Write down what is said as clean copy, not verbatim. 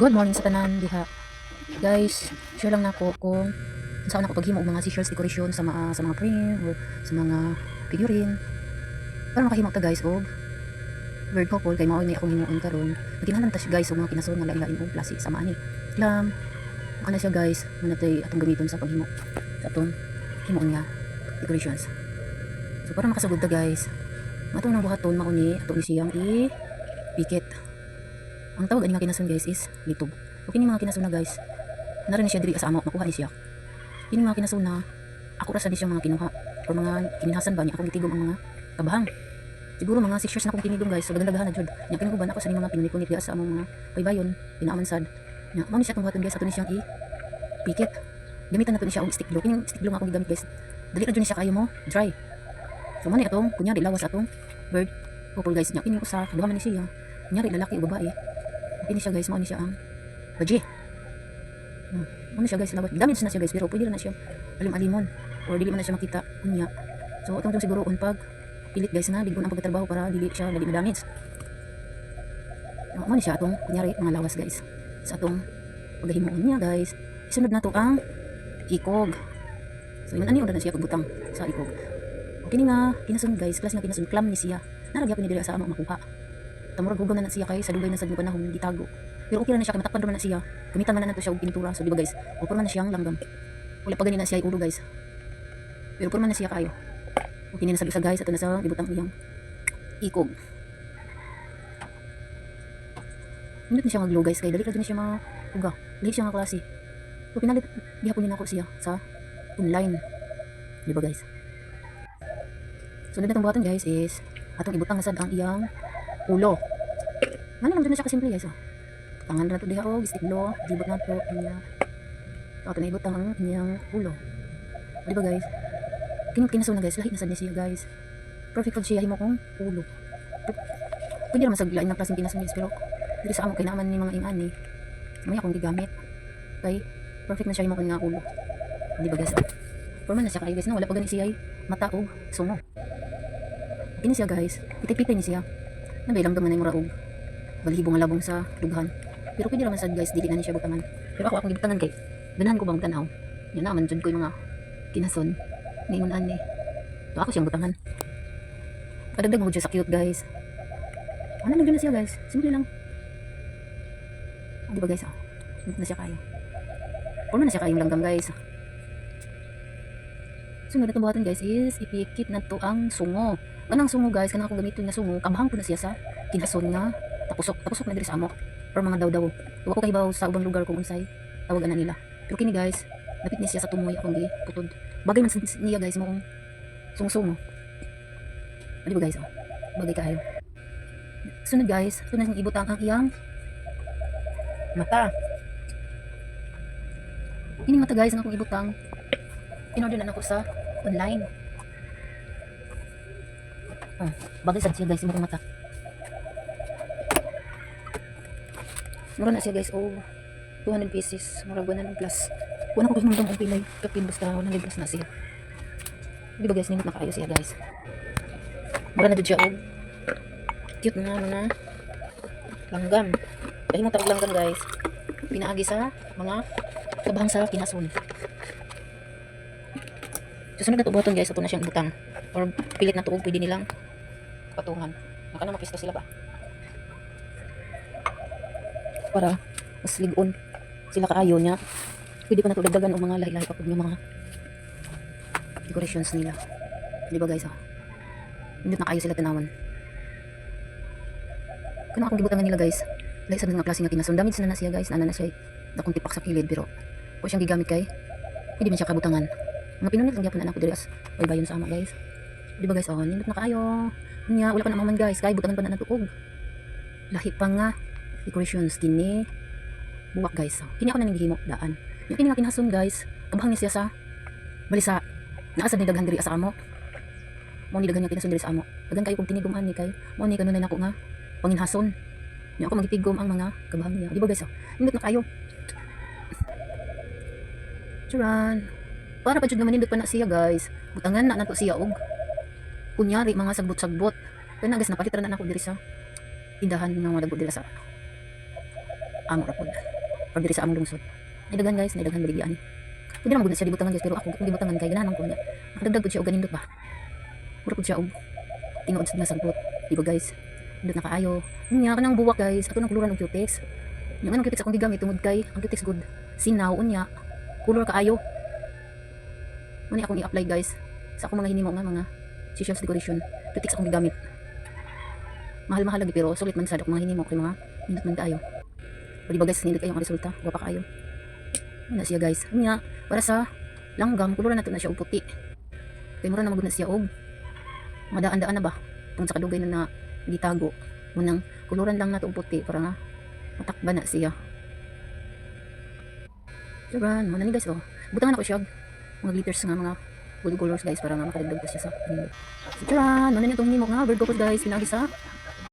Good morning sa tanan diha. Guys, share lang nako kung saan ako paghimo og mga seashells decoration sa mga frame or sa mga figurine. Para makahimo ta guys og bird couple kay mao ni akong himuon karon. Nakinahanglan ta siya guys og mga kinasun nga lain-lain og klase sa ani. Lam, ana siya guys, manatay atong gamiton sa paghimo sa atong himuon nga decorations. So para makasugod ta guys, matong nang buhaton mao ni ato ni siyang i-pikit. Ang tawag ani nga kinasun guys is litob. O kini mga kinasun na guys, narin siya diri sa amo makuha ni siya. Kini mga kinasun na ako ra sa di siya mga kinuha or mga kininhasan ba niya akong gitigom ang mga kabahang. Siguro mga 6 years na akong kinigom guys, so gandagahan na jud. Nya kinuguban ako sa ni mga pinunit-punit diha sa among mga paybayon, pinaaman sad. Nya mao ni siya tong buhaton guys ato ni siyang i-pikit. Gamitan nato ni siya og stick glue. Kini stick glue nga akong gigamit guys. Dali ra jud ni siya kayo mo dry. So man ni atong kunyari lawas atong bird couple guys. Nya kini usa duha man ni siya. Kunyari lalaki o babae. Kini siya guys, mao ni siya ang baji. Ano siya guys, lawat. Damage na siya guys, pero pwede na siya alim-alimon or dili man na siya makita kunya. So atong siguro pag pilit guys na ligon ang pagtatrabaho para dili siya dali na damage. Mo ni siya atong kunyari mga lawas guys. Sa atong paghimuon niya guys. Isunod na to ang ikog. So yun ani na siya pagbutang sa ikog. Kini nga kinasun guys, class nga kinasun clam ni siya. Naragya ko ni dili sa amo makuha. Tamurag hugam na siya kay sa dugay na sa panahon gitago. Pero okay na siya kay matakpan man na siya. Gamitan man na nato siya og pintura. So di ba guys? O puro man na siyang langgam. Wala pa ganina siya ulo guys. Pero puro man na siya kayo. Okay na sa bisa guys, ato na sa ibutang iyang ikog. Hindi na siya mag-glue guys, kay dali ra din siya makuga. Dali siya nga klase. So pinalit gihapon din ako siya sa online. Di ba guys? So natong buhaton guys is atong ibutang na sad ang iyang ulo. Ano lang din siya kasimple guys. Tangan na to diha og stick glue, dibot na to niya. Ato na ibutang ang iyang ulo. Di ba guys? Kinasun na guys, lahi na sad niya guys. Perfect pag siya himo kong ulo. Pwede naman sa lain ng klaseng kinasun guys, pero dili sa amo kay naman ni mga ingani. May akong gigamit. Kay perfect na siya himo kong nga ulo. Di ba guys? Forma na siya kay guys, no? Wala pa gani siya mata og sungo. Kini siya guys, pitay-pitay ni siya. Nabailang daman ay mura og balibo nga labong sa dughan. Pero pwede naman sad guys, dili na ni siya butangan. Pero ako akong gibutangan kay ganahan ko bang tanaw. Yan naman jud ko yung mga kinason. Ningon ani. So ako siyang butangan. Kadagdag mo siya sa cute guys. Ano lang na siya guys? Simple lang. Di ba guys? Hindi na siya kaya. Forma na siya kayong langgam guys. Sunod na buhaton guys is ipikit na to ang sungo. Anang sungo guys, kanang akong gamiton nga sungo, kabahang ko na siya sa kinason nga tapusok na diri sa amo or mga daw-daw. Tuwa ko kahibaw sa ubang lugar kung unsay tawagan na nila. Pero kini guys, napit niya siya sa tumoy akong giputod. Bagay man sa niya guys mo kung sungo-sungo. Di ba guys? Bagay kayo. Sunod guys, sunod ng ibutang ang iyang mata. Ini mata guys, ang akong ibutang. In-order na ako sa online. Bagay sad siya guys, imong mata. Mura na siya guys, 200 pieces, mura 100 plus. Wala ko hinundong ang pilay, kapin basta 100 plus na siya. Di ba guys, nindot na kaayo siya guys. Mura na dito siya, cute na mga langgam. Dahil mo tawag langgam guys, pinaagi sa mga kabahang sa kinasun. Susunod na ito buhaton guys, ito na siyang butang. Or pilit na tuog, pwede nilang patungan. Naka na mapisto sila ba? Para mas ligon sila kaayo niya. Pwede pa na ito dagdagan o mga lahi-lahi pa yung mga decorations nila. Di ba guys? Hindi na kayo sila tanawan. Kaya akong gibutangan nila guys. Lahi sa mga klase nga kinasun. Damage na siya guys. Nana na siya nakong tipak sa kilid. Pero kung siyang gigamit kay pwede man siya kabutangan. Mga pinunit lang gyapon na ako diri as baybayon sa ama guys. Di ba guys? Nindot na kayo. Nya wala pa na man guys. Kay butangan pa na natuog. Lahi pa nga decorations kini buwak guys. Kini ako na nanghihimo daan. Yung kini nga kinasun guys, kabahang ni siya sa balisa. Naasad ni daghan diri sa amo. Mo ni daghan nga kinasun diri sa amo. Daghan kayo kung tiniguman ni kay mo ni kanunay nako nga panginhason. Nya ako magitigom ang mga kabahang niya. Di ba guys? Nindot na kayo. Churan. Para pa jud naman nindot pa na siya guys. Butangan na nato siya og kunyari mga sagbot-sagbot. Kaya na guys, napalitan na ako diri sa tindahan ng mga dagot dira sa amo ra pod. Pag diri sa among lungsod. Naidagan guys, naidagan baligyan. Pwede naman gud na siya libutangan guys, pero ako kung libutangan kay ganahan ko niya. Nakadagdag pud siya og ganindot ba. Mura pud siya og tinuod sad nga sagbot. Diba guys? Indot na kaayo. Unya kanang buwak guys, ato nang kuluran og cutex. Yung anong cutex akong gigamit tungod kay ang cutex good. Sinaw unya. Kulor kaayo. Muna akong i-apply guys sa akong mga hinimo nga mga seashells decoration. Cutex akong gigamit. Mahal-mahal lagi pero sulit man sad akong mga hinimo kay mga nindot man kaayo. O diba guys, nindot kayo ang resulta. Guwapa kaayo. Ano siya guys? Unya para sa langgam, kuluran nato na siya og puti. Kay mura na magud na siya og madaan-daan na ba? Tungod sa kadugay na gitago. Munang kuluran lang nato og puti para nga matakba na siya. Diba? Ano ni guys oh. Butangan ako siya mga glitters nga mga gold colors guys para nga makadagdag pa siya sa kanila. So, tara, ano na itong hinimo nga bird focus guys, pinagi sa